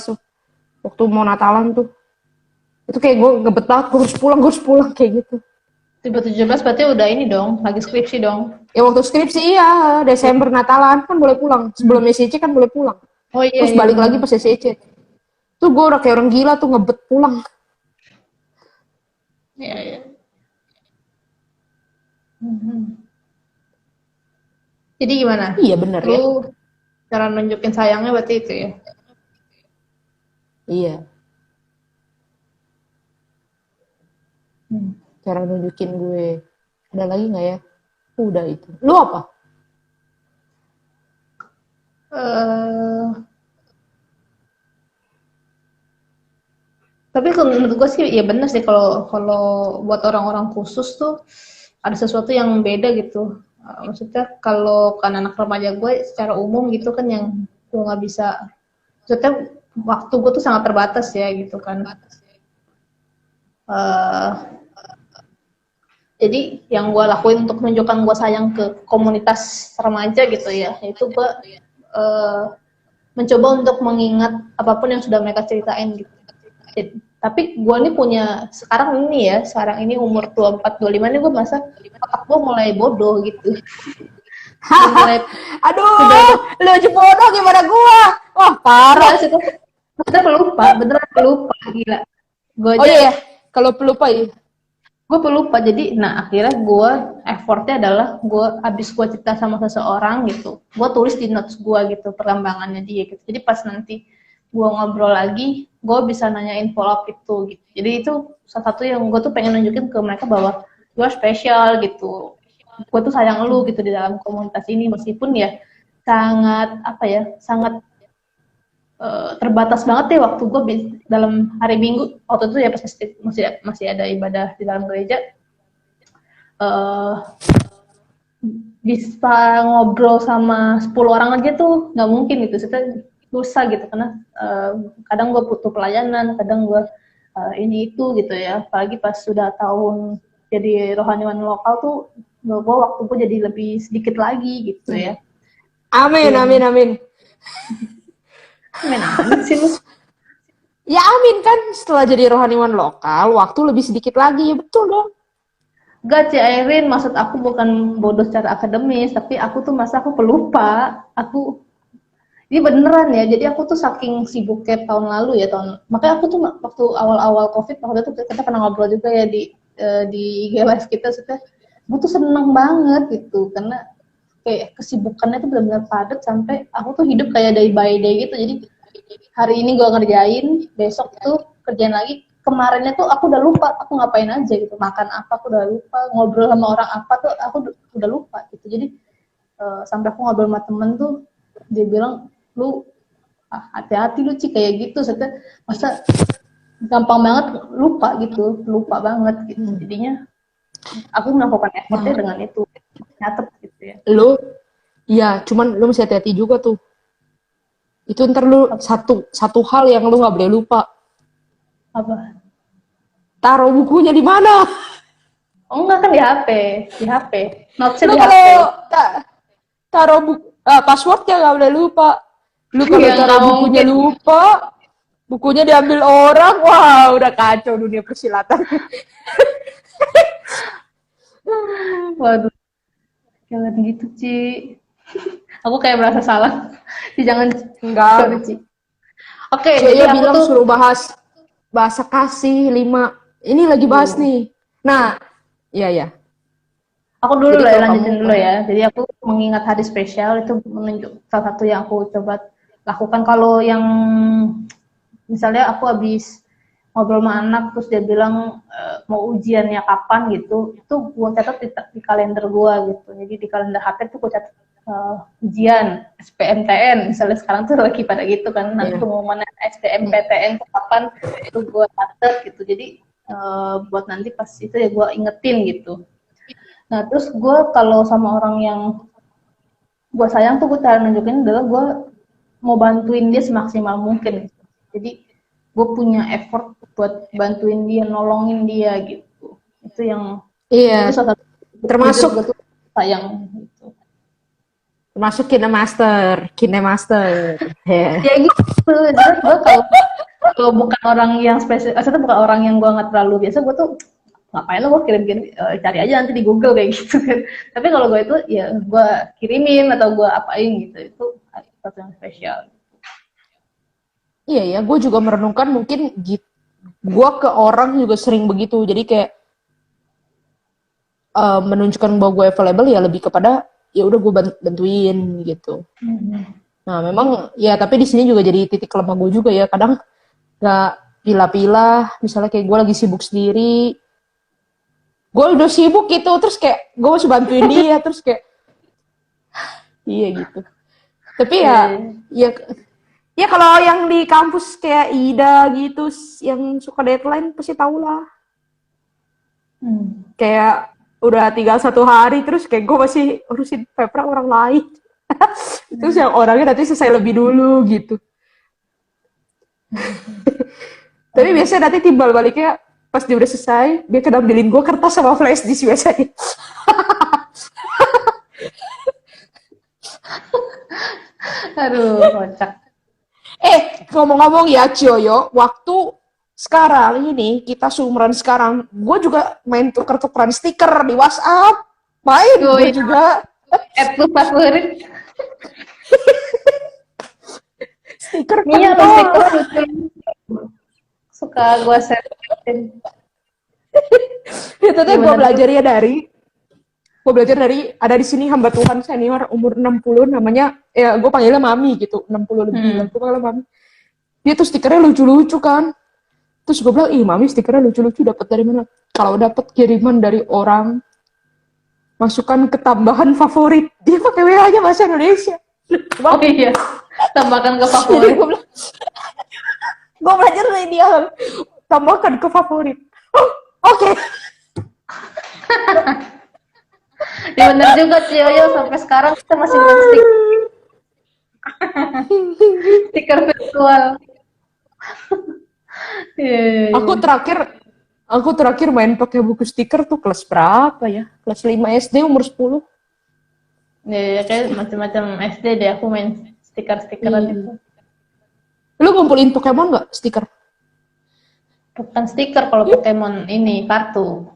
tuh. Waktu mau Natalan tuh. Itu kayak gue ngebet banget, gue harus pulang kayak gitu. tiba 17 berarti udah ini dong, lagi skripsi dong. Ya waktu skripsi iya, Desember Natalan kan boleh pulang. Sebelum SCC kan boleh pulang. Oh iya Terus iya balik lagi benar. pas SCC. Tuh gue udah kayak orang gila tuh ngebet pulang. Iya iya. Mhm. Jadi gimana? Iya bener ya. Lu cara nunjukin sayangnya berarti itu ya. Iya. Hmm. Cara nunjukin gue. Ada lagi nggak ya? Udah itu. Lu apa? Eh, Tapi kalau menurut gue sih ya bener sih, kalau kalau buat orang-orang khusus tuh ada sesuatu yang beda gitu. Maksudnya kalau kan anak remaja gue secara umum gitu kan yang gue nggak bisa, maksudnya waktu gue tuh sangat terbatas ya gitu kan. Eh, jadi yang gue lakuin untuk menunjukkan gue sayang ke komunitas remaja gitu ya, itu gue eh, mencoba untuk mengingat apapun yang sudah mereka ceritain gitu. Tapi gue nih punya sekarang ini umur 24-25 nih gue masa otak gue mulai bodoh gitu. Udah mulai udah Aduh, lu aja bodoh gimana gua? Wah, parah. sih, beneran pelupa gila. Gue Oh aja iya ya, kalau pelupa ya. gue pelupa, jadi nah akhirnya gue effortnya adalah gue abis gue cerita sama seseorang gitu, gue tulis di notes gue gitu perkembangannya dia gitu, jadi pas nanti gue ngobrol lagi gue bisa nanyain follow up itu gitu. Jadi itu salah satu yang gue tuh pengen nunjukin ke mereka bahwa gue spesial gitu, gue tuh sayang lu gitu di dalam komunitas ini, meskipun ya sangat apa ya, sangat terbatas banget ya waktu gue dalam hari Minggu waktu itu ya, pas masih ada ibadah di dalam gereja, uh, bisa ngobrol sama 10 orang aja tuh nggak mungkin gitu, kita susah gitu karena kadang gue butuh pelayanan, kadang gue ini itu gitu ya, apalagi pas sudah tahun jadi rohaniwan lokal tuh gue waktu gue jadi lebih sedikit lagi gitu ya. Amin, amin, amin. Amin sih lu. Ya amin kan, setelah jadi rohaniwan lokal, waktu lebih sedikit lagi, ya betul dong. Gak, Ci Airin, maksud aku bukan bodoh secara akademis, tapi aku tuh masa aku pelupa. Ini beneran ya, jadi aku tuh saking sibuknya tahun lalu ya, makanya aku tuh waktu awal-awal COVID, waktu itu kita pernah ngobrol juga ya di IG Live kita, maksudnya aku tuh seneng banget gitu, karena kayak kesibukannya tuh benar-benar padat, sampai aku tuh hidup kayak day by day gitu, jadi hari ini gue ngerjain, besok tuh kerjain lagi, kemarinnya tuh aku udah lupa aku ngapain aja gitu, makan apa aku udah lupa, ngobrol sama orang apa tuh aku udah lupa gitu. Jadi sampai aku ngobrol sama temen tuh, dia bilang lu hati-hati lu Ci kayak gitu, saya masa gampang banget lupa banget gitu. Jadinya aku melakukan effortnya dengan itu, nyatet gitu ya. Lu, ya cuman lu mesti hati-hati juga tuh. Itu ntar lu satu hal yang lu nggak boleh lupa. Apa? Taruh bukunya di mana? Oh enggak, kan di HP. Notesnya Lu di HP. kalau taruh passwordnya nggak boleh lupa. Lu kalau Ya, taruh bukunya lupa, bukunya diambil orang, wah udah kacau dunia persilatan. Waduh, jangan gitu Ci. Aku kayak merasa salah. Jangan, Enggak. sorry Ci. Oke, Jadi jadi aku bilang tuh suruh bahas bahasa kasih 5. Ini lagi bahas nih. Nah, iya. aku dulu Jadi lah, kalau lanjutin kamu dulu ya. Jadi aku mengingat hari spesial itu menunjuk salah satu yang aku coba lakukan. Kalau yang misalnya aku habis ngobrol sama anak terus dia bilang mau ujiannya kapan gitu, itu gue catat di kalender gue gitu. Jadi di kalender HP tuh gue catat ujian SPMTN, misalnya sekarang tuh lagi pada gitu kan, nanti pengumuman SBMPTN tuh kapan, itu gue catat gitu. Jadi buat nanti pas itu ya gue ingetin gitu. Nah terus gue kalau sama orang yang gue sayang tuh, gue cara nunjukin adalah gue mau bantuin dia semaksimal mungkin gitu. Jadi gue punya effort buat bantuin dia, nolongin dia gitu. Itu yang itu salah satu termasuk gue tuh sayang gitu. Termasuk kinemaster. Ya gitu. Jadi gue kalau bukan orang yang spesial, maksudnya bukan orang yang gue nggak terlalu biasa, gue tuh ngapain lo, gue kirim cari aja nanti di Google kayak gitu kan. Tapi kalau gue itu ya gue kirimin atau gue apain gitu, itu satu yang spesial. Iya ya, gue juga merenungkan mungkin gitu. Gue ke orang juga sering begitu, jadi kayak menunjukkan bahwa gue available ya lebih kepada ya udah gue bantuin gitu. Nah memang ya, tapi di sini juga jadi titik lemah gue juga ya, kadang nggak pilah-pilah, misalnya kayak gue lagi sibuk sendiri, gue udah sibuk gitu, terus kayak gue harus bantuin dia, terus kayak iya gitu. Tapi ya Ya kalau yang di kampus kayak Ida gitu, yang suka deadline pasti tau lah. Kayak udah tinggal 1 hari terus kayak gue masih urusin paper orang lain. Terus yang orangnya nanti selesai lebih dulu gitu. Tapi biasanya nanti timbal baliknya pas dia udah selesai, dia ambilin gue kertas sama flash disk biasanya. Aduh, kocak. Ngomong-ngomong ya Cioyo, waktu sekarang ini kita seumuran sekarang, gue juga main tuker-tukeran stiker di WhatsApp. Main Oh, gue iya. juga. Add lu favorit. Stiker Iya, lo kental. stiker lucu. Suka gue share-in. Itu tuh gue Gimana tuh? belajarnya dari ada di sini hamba Tuhan senior umur 60 namanya, ya gue panggilnya Mami gitu, 60 lebih lah, gue panggilnya Mami. Dia tuh stikernya lucu-lucu kan. Terus gue bilang, ih Mami stikernya lucu-lucu, dapat dari mana? Kalau dapat kiriman dari orang, masukkan ke tambahan favorit. Dia pakai WA-nya bahasa Indonesia. Oh iya, tambahkan ke Jadi favorit. gue belajar dari dia, tambahkan ke favorit. Oh, oke. Ya bener juga Cioyo, sampai sekarang kita masih main stiker virtual. Iya, iya, iya. Aku terakhir main pakai buku stiker tuh kelas berapa ya? Kelas 5 SD umur 10. Ya, kayak macam-macam SD deh aku main stiker-stikeran itu. Lu ngumpulin Pokemon nggak stiker? Bukan stiker kalau Pokemon ini, kartu.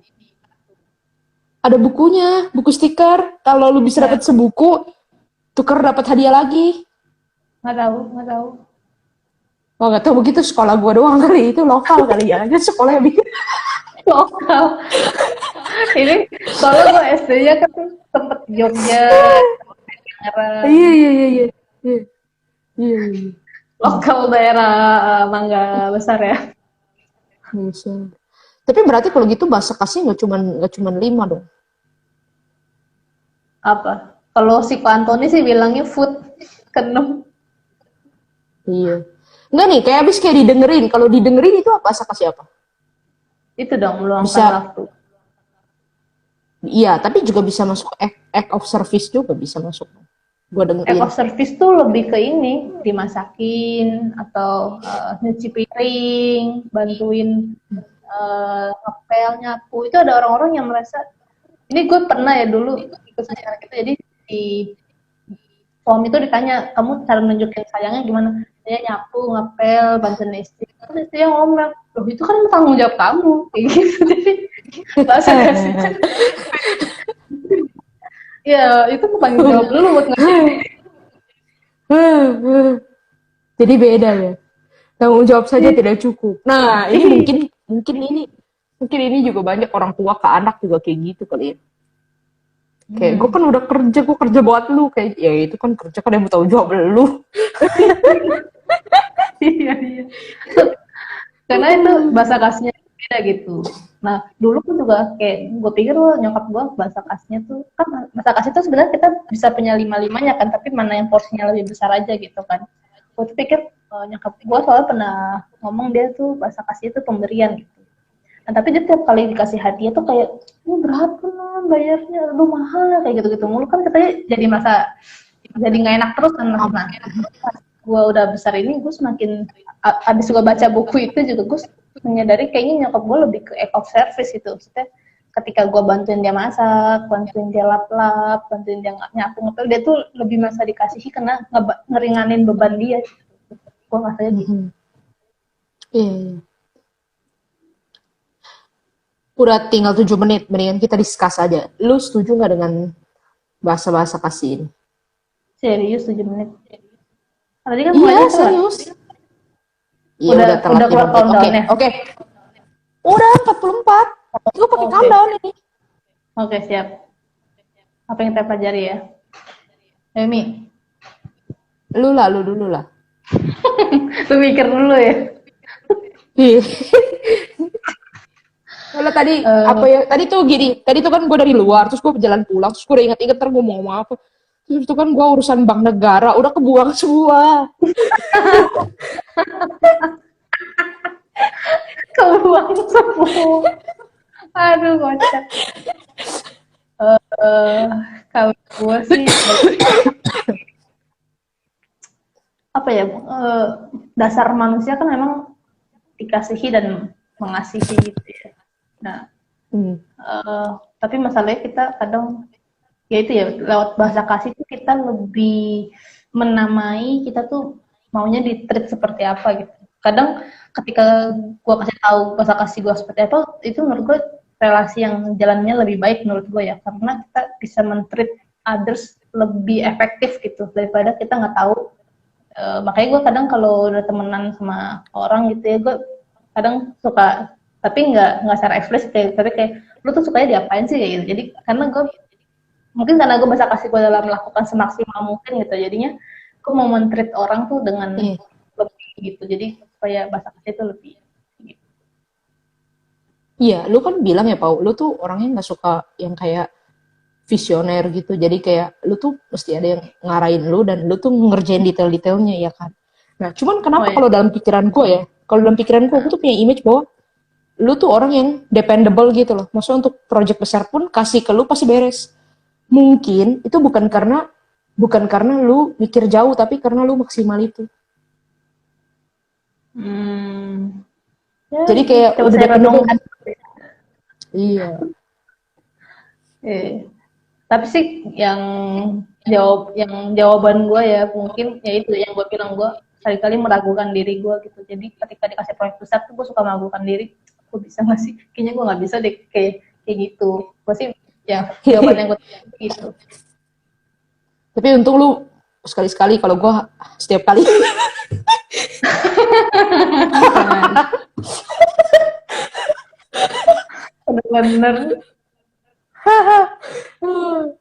Ada bukunya, buku stiker. Kalau lu bisa dapat sebuku, tuker dapat hadiah lagi. Nggak tahu. Oh, nggak tahu begitu sekolah gua doang kali, itu lokal kali ya. Kan sekolah yang bikin. Lokal. Ini soalnya gue SD-nya kan sempet Jogja, Tangerang, Iya. lokal daerah Mangga Besar ya. Bisa. Tapi berarti kalau gitu bahasa kasih nggak cuman 5 dong. Apa? Kalau si Ko Antoni sih bilangnya food ke-6. Iya. Enggak nih, kayak abis kayak didengerin. Kalau didengerin itu apa bahasa kasih apa? Itu dong meluangkan Bisa. waktu. Iya, tapi juga bisa masuk act of service juga bisa masuk. Gua Act dengerin. of service tuh lebih ke ini, dimasakin atau nyuci piring, bantuin ngepel, nyapu. Itu ada orang-orang yang merasa, ini gue pernah ya dulu ikut acara gitu, jadi di suami itu ditanya, kamu cara menunjukin sayangnya gimana? Saya nyapu, ngepel, bantuin istri. Terus istrinya ngomong, loh itu kan tanggung jawab kamu. Kayak gitu. Jadi bahasa kasihnya. Ya, itu tanggung jawab lu buat ngerjain. Jadi beda ya. Tanggung jawab saja tidak cukup. Nah, ini mungkin ini juga banyak orang tua ke anak juga kayak gitu kali ya. Kayak gue kan udah kerja, gue kerja buat lu, kayak ya itu kan kerja kan yang mau tanggung jawab lu. Iya. Karena itu bahasa kasihnya beda gitu. Nah, dulu pun juga kayak gue pikir nyokap gue bahasa kasihnya tuh kan bahasa kasih tuh sebenarnya kita bisa punya 5-5-nya kan, tapi mana yang porsinya lebih besar aja gitu kan. Gue tuh pikir nyokap gue soalnya pernah ngomong dia tuh bahasa kasih itu pemberian gitu. Nah, tapi dia tiap kali dikasih hadiah tuh kayak, ini berapa lah bayarnya, aduh mahal lah, kayak gitu-gitu mulu kan katanya jadi masa jadi nggak enak terus kan. Nah, pas gue udah besar ini, gue semakin abis gue baca buku itu juga gue menyadari kayaknya nyokap gue lebih ke act of service itu. Maksudnya ketika gue bantuin dia masak, bantuin dia lap-lap, bantuin dia nyapu-ngepel, dia tuh lebih masa dikasihi karena ngeringanin beban dia. Gue ngerasanya gitu. Iya. Udah tinggal 7 menit, mendingan kita discuss aja. Lu setuju nggak dengan bahasa-bahasa kasih ini? Serius 7 menit. Tadi kan Iya, mulainya telat. serius. Iya, Udah telat keluar 5 menit. countdown-nya. Oke. Udah 44. Gue pakai Oke. countdown ini. Oke, siap. Apa yang kita pelajari ya? Emi, Lu dulu lah. lu mikir dulu ya. Iya. Kalau tadi apa ya? Tadi tuh gini. Tadi tuh kan gue dari luar, terus gue jalan pulang, terus gue udah inget-inget ntar gue mau ngomong apa. Terus itu kan gue urusan bank negara, udah kebuang semua. Keluang semua. Aduh, kocak. Eh, Kalau gue sih apa ya? Dasar manusia kan memang dikasihi dan mengasihi gitu ya. Nah, Hmm. tapi masalahnya kita kadang ya itu ya lewat bahasa kasih itu kita lebih menamai kita tuh maunya di treat seperti apa gitu. Kadang ketika gua kasih tahu bahasa kasih gua seperti apa, itu menurut gue relasi yang jalannya lebih baik menurut gue ya, karena kita bisa men-treat others lebih efektif gitu daripada kita nggak tahu. Makanya gue kadang kalau udah temenan sama orang gitu ya, gue kadang suka tapi nggak secara eksplisit kayak tapi kayak lu tuh sukanya diapain sih kayak gitu. Jadi karena gue mungkin karena gue bahasa kasih gue dalam melakukan semaksimal mungkin gitu, jadinya gue mau men-treat orang tuh dengan Eh, lebih gitu, jadi supaya bahasa kasih itu lebih gitu. iya, lu kan bilang ya, Pau, lu tuh orangnya nggak suka yang kayak visioner gitu. Jadi kayak lu tuh mesti ada yang ngarahin lu dan lu tuh ngerjain detail-detailnya ya kan. Nah, cuman Oh kenapa ya. kalau dalam pikiran gue ya, kalau dalam pikiran gue tuh punya image bahwa lu tuh orang yang dependable gitu loh. Maksudnya untuk project besar pun kasih ke lu pasti beres. Mungkin itu bukan karena lu mikir jauh, tapi karena lu maksimal itu. Hmm, ya Jadi kayak coba udah saya dependable. renungkan. Iya. Eh, tapi sih yang jawaban gue ya mungkin ya itu yang gue bilang, gue kali-kali meragukan diri gue gitu. Jadi ketika dikasih proyek besar tuh gue suka meragukan diri, gue bisa nggak sih? Kayaknya gue nggak bisa deh kayak gitu. Gue sih ya jawaban yang gue gitu. Tapi untung lu sekali-sekali, kalau gua setiap kali. Jangan bener-bener. Lo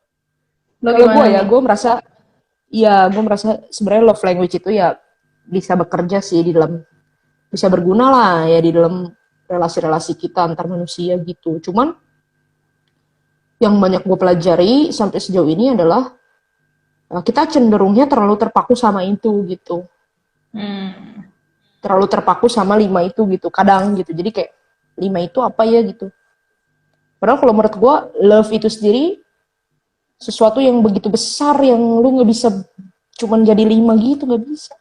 Kalau gue gimana ya, nih? gue merasa sebenarnya love language itu ya bisa bekerja sih di dalam, bisa berguna lah ya di dalam relasi-relasi kita antar manusia gitu. Cuman yang banyak gue pelajari sampai sejauh ini adalah kita cenderungnya terlalu terpaku sama itu gitu. Hmm. Terlalu terpaku sama 5 itu gitu. Kadang gitu. Jadi kayak 5 itu apa ya gitu. Padahal kalau menurut gue, love itu sendiri sesuatu yang begitu besar yang lu nggak bisa cuman jadi 5 gitu, nggak bisa.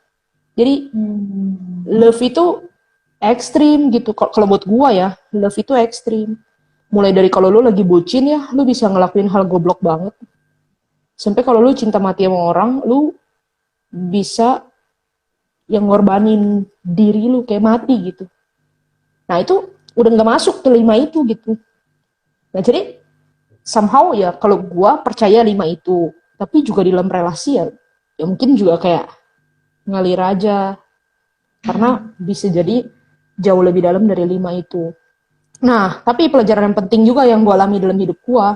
Jadi Hmm. love itu ekstrim gitu. Kalau buat gua ya, love itu ekstrim. Mulai dari kalau lu lagi bucin ya, lu bisa ngelakuin hal goblok banget. Sampai kalau lu cinta mati sama orang, lu bisa yang ngorbanin diri lu kayak mati gitu. Nah itu udah nggak masuk ke 5 itu gitu. Nah jadi somehow ya kalau gua percaya 5 itu, tapi juga di dalam relasi ya mungkin juga kayak ngalir aja. Karena bisa jadi jauh lebih dalam dari 5 itu. Nah, tapi pelajaran yang penting juga yang gue alami dalam hidup gue,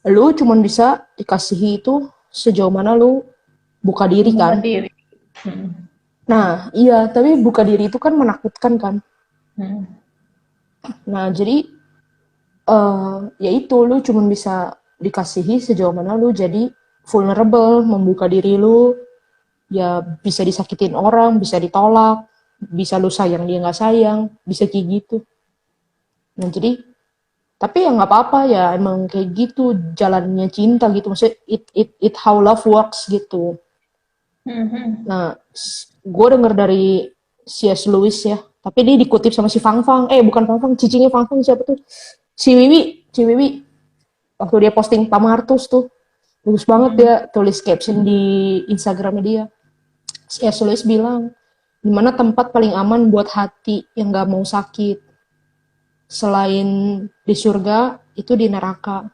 lu cuma bisa dikasihi itu sejauh mana lu buka diri Membuka kan. diri. Hmm. Nah, iya, tapi buka diri itu kan menakutkan kan. Hmm. Nah, jadi ya itu lu cuma bisa dikasihi sejauh mana lu jadi vulnerable, membuka diri lu, ya bisa disakitin orang, bisa ditolak, bisa lu sayang dia nggak sayang, bisa kayak gitu. Nah, jadi tapi ya nggak apa-apa ya, emang kayak gitu jalannya cinta gitu, maksudnya it how love works gitu. Hmm. Nah, gue denger dari C.S. Lewis ya, tapi dia dikutip sama si Fang Fang, bukan Fang Fang, cicingnya Fang Fang siapa tuh, si Wiwi waktu dia posting Pamartus tuh bagus banget, Hmm. dia tulis caption di Instagramnya dia. C.S. Lewis bilang, dimana tempat paling aman buat hati yang gak mau sakit selain di surga itu di neraka.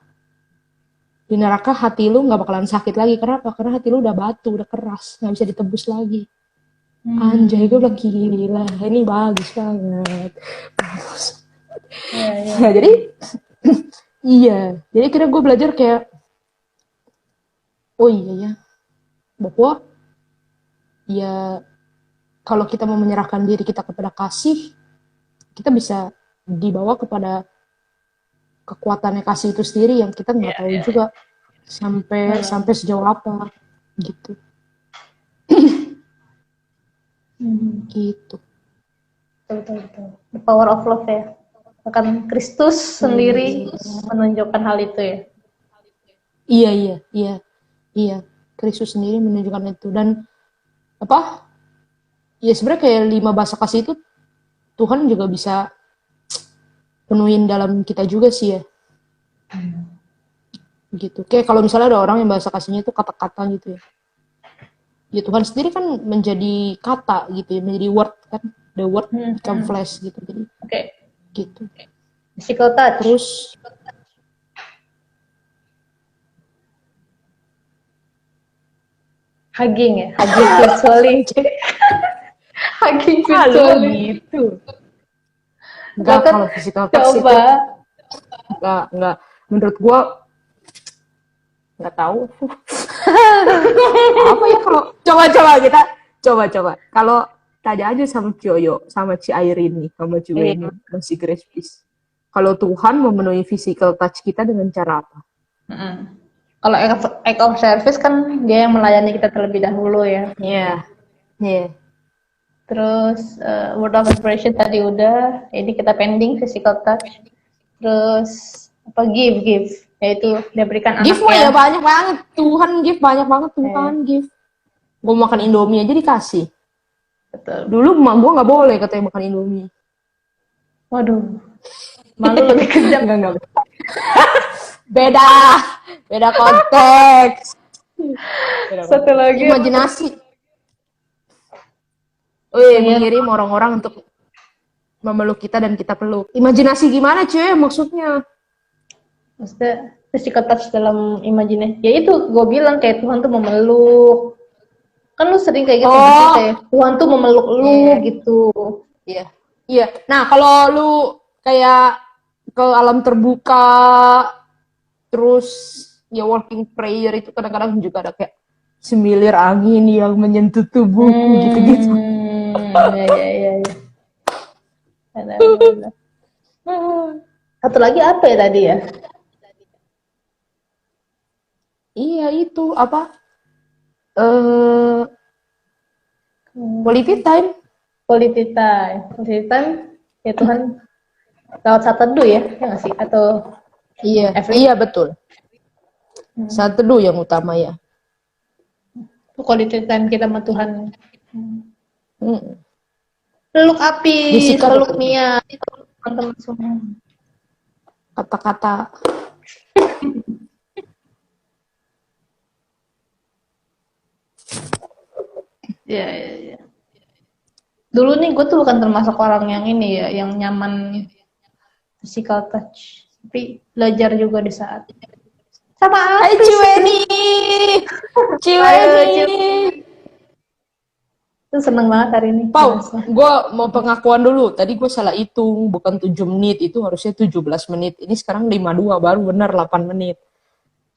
Di neraka hati lu nggak bakalan sakit lagi. Kenapa? Karena hati lu udah batu, udah keras, nggak bisa ditebus lagi. Anjay, gue Hmm. bilang gila, ini bagus banget. Bagus. Ya, ya, Nah, ya. jadi iya, jadi kira gue belajar kayak, oh iya ya, bahwa ya kalau kita mau menyerahkan diri kita kepada kasih, kita bisa dibawa kepada kekuatannya kasih itu sendiri yang kita nggak Ya, tahu ya, ya. juga. sampai sejauh apa gitu. Gitu. Betul. The power of love ya. Bahkan Kristus sendiri menunjukkan hal itu ya. Iya. Kristus sendiri menunjukkan itu. Dan apa? Ya sebenarnya kayak 5 bahasa kasih itu Tuhan juga bisa penuhin dalam kita juga sih ya. Gitu. Kayak kalau misalnya ada orang yang bahasa kasihnya itu kata-kata gitu ya. Ya Tuhan sendiri kan menjadi kata gitu ya, menjadi word kan. The word become flesh gitu. Jadi gitu. Physical touch. Terus hugging ya, hugging virtually. Hugging virtually. Gitu. Enggak, kalau physical touch itu enggak. Menurut gua nggak tahu. Apa ya kalau coba. Kalau tanya aja sama Cioyo, sama Ci Airin nih, sama Ci Weni, masih Grace Peace. Kalau Tuhan memenuhi physical touch kita dengan cara apa? Kalau act of service kan dia yang melayani kita terlebih dahulu ya. Iya. Terus word of inspiration tadi udah, ini kita pending physical touch. Terus apa give, yaitu dia berikan give anaknya. Ya banyak banget, Tuhan give banyak banget, Tuhan give. Gue makan Indomie aja dikasih. Betul. Dulu emak gue nggak boleh katanya makan Indomie. Waduh, malu lebih kejam. Enggak. Beda konteks. Satu lagi imajinasi. Mengirim orang-orang untuk memeluk kita dan kita peluk. Imajinasi gimana cuy maksudnya? Maksudnya physical touch dalam imajinasi. Ya itu gue bilang kayak Tuhan tuh memeluk. Kan lu sering kayak gitu kayak Tuhan tuh memeluk lu gitu. Iya. Nah, kalau lu kayak ke alam terbuka terus ya walking prayer itu kadang-kadang juga ada kayak semilir angin yang menyentuh tubuhku gitu-gitu. Iya. Ada. Satu lagi apa ya tadi ya? Iya itu apa? Quality time ya Tuhan lewat saat teduh ya nggak sih? Atau iya betul. Saat teduh yang utama ya. Quality time kita sama Tuhan. Peluk api, peluk Mia, teman-teman semua. Kata-kata. Ya. Dulu nih gue tuh bukan termasuk orang yang ini ya, yang nyaman physical touch. Tapi belajar juga di saat. Sama Hai Ciweni. Itu seneng banget hari ini. Pau, gue mau pengakuan dulu. Tadi gue salah hitung, bukan 7 menit, itu harusnya 17 menit. Ini sekarang 52, baru benar 8 menit.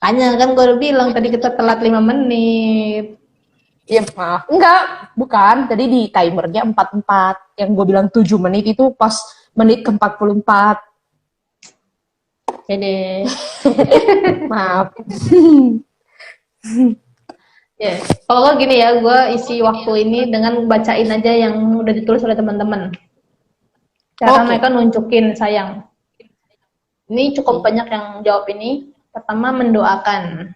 Hanya kan gue udah bilang tadi kita telat 5 menit. Iya maaf, enggak, bukan. Tadi di timernya 44. Yang gue bilang 7 menit itu pas menit ke 44. Jadi maaf. Ya, kalau gini ya, gue isi waktu ini dengan bacain aja yang udah ditulis oleh teman-teman. Cara mereka nunjukin sayang. Ini cukup banyak yang jawab ini. Pertama, mendoakan.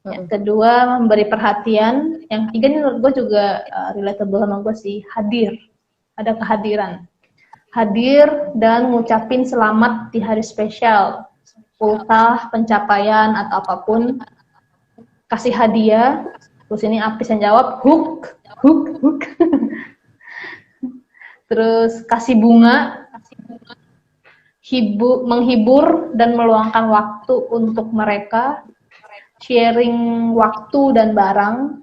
Yang kedua, memberi perhatian. Yang tiga ini menurut gue juga relatable sama gue sih, hadir. Ada kehadiran. Hadir dan ngucapin selamat di hari spesial. Ultah, pencapaian, atau apapun. Kasih hadiah. Terus ini Apis yang jawab, hook. Terus kasih bunga. Menghibur dan meluangkan waktu untuk mereka. Sharing waktu dan barang.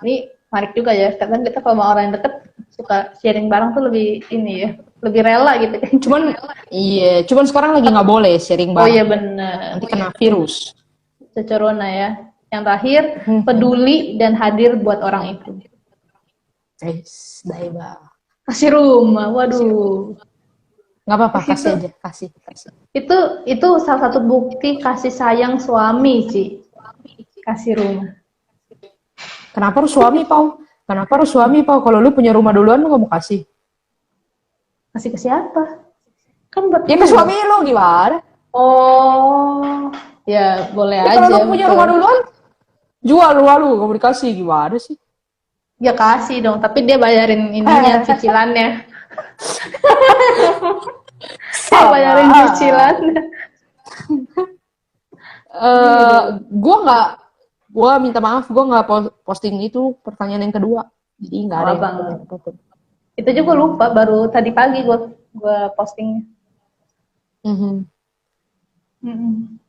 Ini menarik juga ya, karena kita kalau sama orang yang deket suka sharing barang tuh lebih ini ya, lebih rela gitu kan. Cuman sekarang lagi nggak boleh sharing barang. Oh iya benar. Nanti kena virus. Corona ya. Yang terakhir, peduli dan hadir buat orang itu. Daiba. Kasih rumah, waduh. Nggak apa-apa, kasih Itu aja, kasih. itu salah satu bukti kasih sayang suami, Ci. Kasih rumah. Kenapa harus suami, Pau? Kenapa harus suami, Pau? Kalau lu punya rumah duluan, lu nggak mau kasih? Kasih ke siapa? Kan buat Ya ke lu. suami lu gimana? Oh, ya boleh Ya kalau aja, lu punya betul. rumah duluan, jual rumah lu, nggak mau dikasih, gimana sih? Ya kasih dong, tapi dia bayarin ininya, cicilannya. Dia bayarin Salah. cicilannya. Gitu. Gue nggak, gue minta maaf, gue nggak posting itu pertanyaan yang kedua. Jadi nggak ada yang Abang. pertanyaan apapun. Itu juga lupa, baru tadi pagi gua postingnya. Mhm. Mm-mm.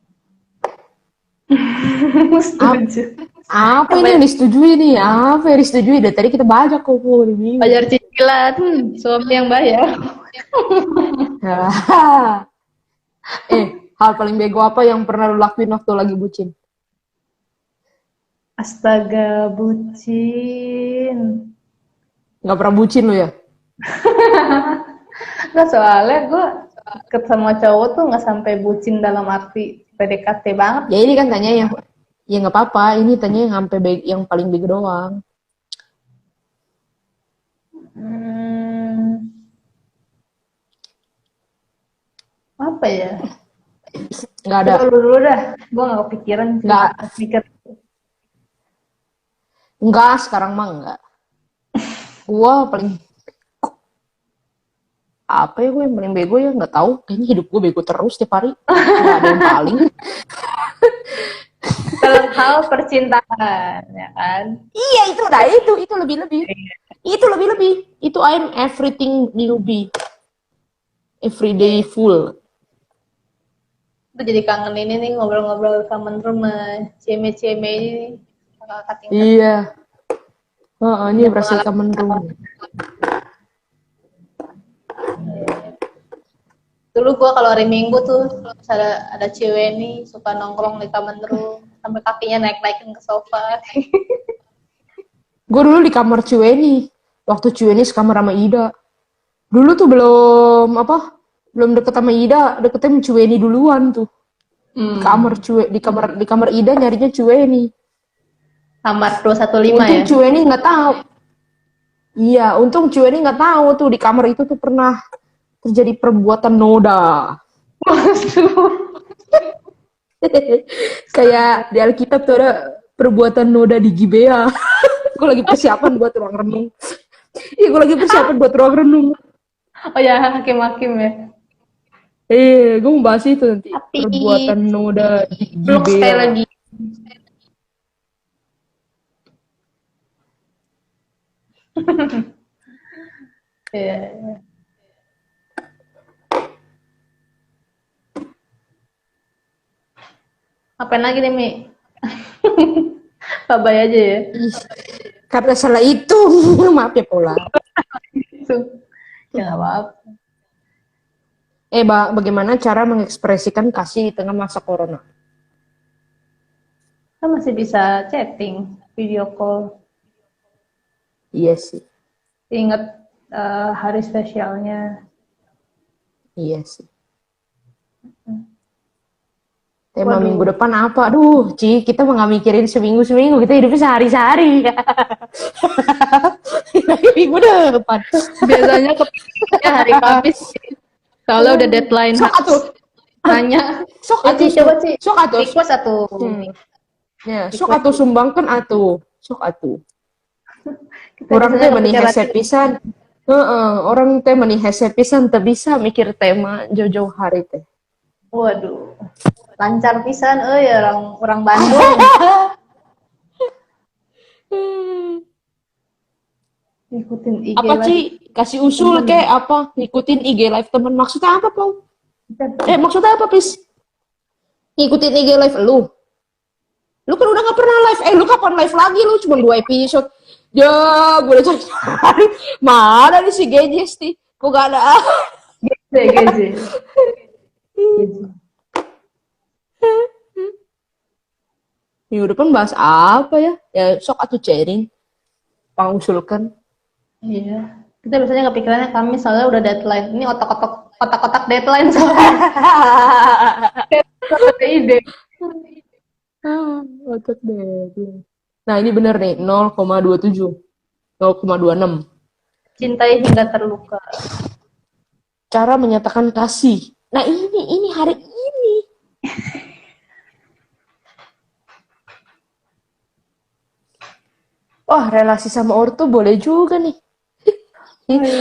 Ap- Setuju. Apa Apa ini ya? yang disetujui nih? Apa yang disetujui? Dari tadi kita baca kok, bingung. Bayar cicilan, suami yang bayar. Hal paling bego apa yang pernah lu lakuin waktu lagi bucin? Astaga, bucin. Nggak pernah bucin lu ya? Nggak, soalnya gue deket sama cowok tuh nggak sampai bucin dalam arti PDKT banget. Ya ini kan tanya yang, ya nggak apa-apa. Ini tanya yang sampai yang paling bego doang. Hmm, apa ya? Nggak ada. Coba lu dulu dah. Gue nggak kepikiran sih. Nggak, Mikir. nggak sekarang mah nggak. Gua paling apa ya, gue yang paling bego ya nggak tahu. Kayaknya hidup gue bego terus tiap hari. Nggak ada yang paling. Dalam hal percintaan, ya kan? Iya itu udah itu lebih-lebih. Itu lebih-lebih. Itu I'm everything newbie. Everyday full. Itu jadi kangen ini nih ngobrol-ngobrol common room sama ceme-ceme ini. Kakak tingkat. Iya. Ini Punya berasa pengalaman. common room. Dulu gue kalau hari Minggu tuh ada cewek nih suka nongkrong di common room sampai kakinya naik-naikin ke sofa. Gue dulu di kamar Cueni. Waktu Cueni sekamar sama Ida. Dulu tuh belum deket sama Ida, deketnya sama Cueni duluan tuh. Di kamar Ida nyarinya Cueni. Kamar 215 Untung ya. Cueni nggak tahu. Iya, untung Cueni nggak tahu tuh di kamar itu tuh pernah terjadi perbuatan noda. Kayak di Alkitab tuh ada perbuatan noda di Gibea. Gue lagi persiapan buat ruang renung. Iya, gue lagi persiapan buat ruang renung. Oh ya, hakim-hakim ya. Gue mau bahas itu nanti. Tapi Perbuatan noda di blok sekali Gibea. lagi. Ya. Apain lagi nih, Mi? Babay aja ya. Ih, karena salah itu. Maaf ya Paula. Ya nggak apa-apa. Bagaimana cara mengekspresikan kasih di tengah masa corona? Kan masih bisa chatting, video call. Iya sih. Ingat hari spesialnya. Iya sih. Tema Waduh. minggu depan apa? Aduh, Ci, kita mau nggak mikirin seminggu-seminggu, kita hidupnya sehari-sehari. Minggu depan. Biasanya kepikirnya hari Kamis. Kalau udah deadline Sok atuh. nanya. Sok Ya, atuh. Ci, coba Ci. Sok atuh. Request atuh. Ya, sok atuh sumbangkan atuh. Sok atuh. Kita Orang teh biasanya meni kepikiran. hese pisan. Orang teh meni hese pisan teu bisa mikir tema jauh-jauh hari teh. Waduh. Lancar pisan orang Bandung. Ikutin IG Apa lagi. Ci? Kasih usul kayak apa? Ngikutin IG live temen. Maksudnya apa, Pau? Maksudnya apa, Pis? Ngikutin IG live lu. Lu kan udah gak pernah live. Lu kapan live lagi? Lu cuma 2 episode. Ya, gue udah cari. Mana nih si Gejes nih? Kok gak ada? Geze. Minggu depan bahas apa ya? Ya, sok atuh sharing. Pangusulkan. Iya. Kita biasanya kepikirannya Kamis soalnya udah deadline. Ini otak-otak kotak-kotak deadline soalnya. Ada ide. Otak deh. Nah, ini bener nih, 0,27. 0,26. Cintai hingga terluka. Cara menyatakan kasih. Nah, ini hari ini. Wah, relasi sama ortu boleh juga nih.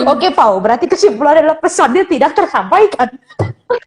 Oke, Pau, berarti kesimpulan adalah pesannya tidak tersampaikan.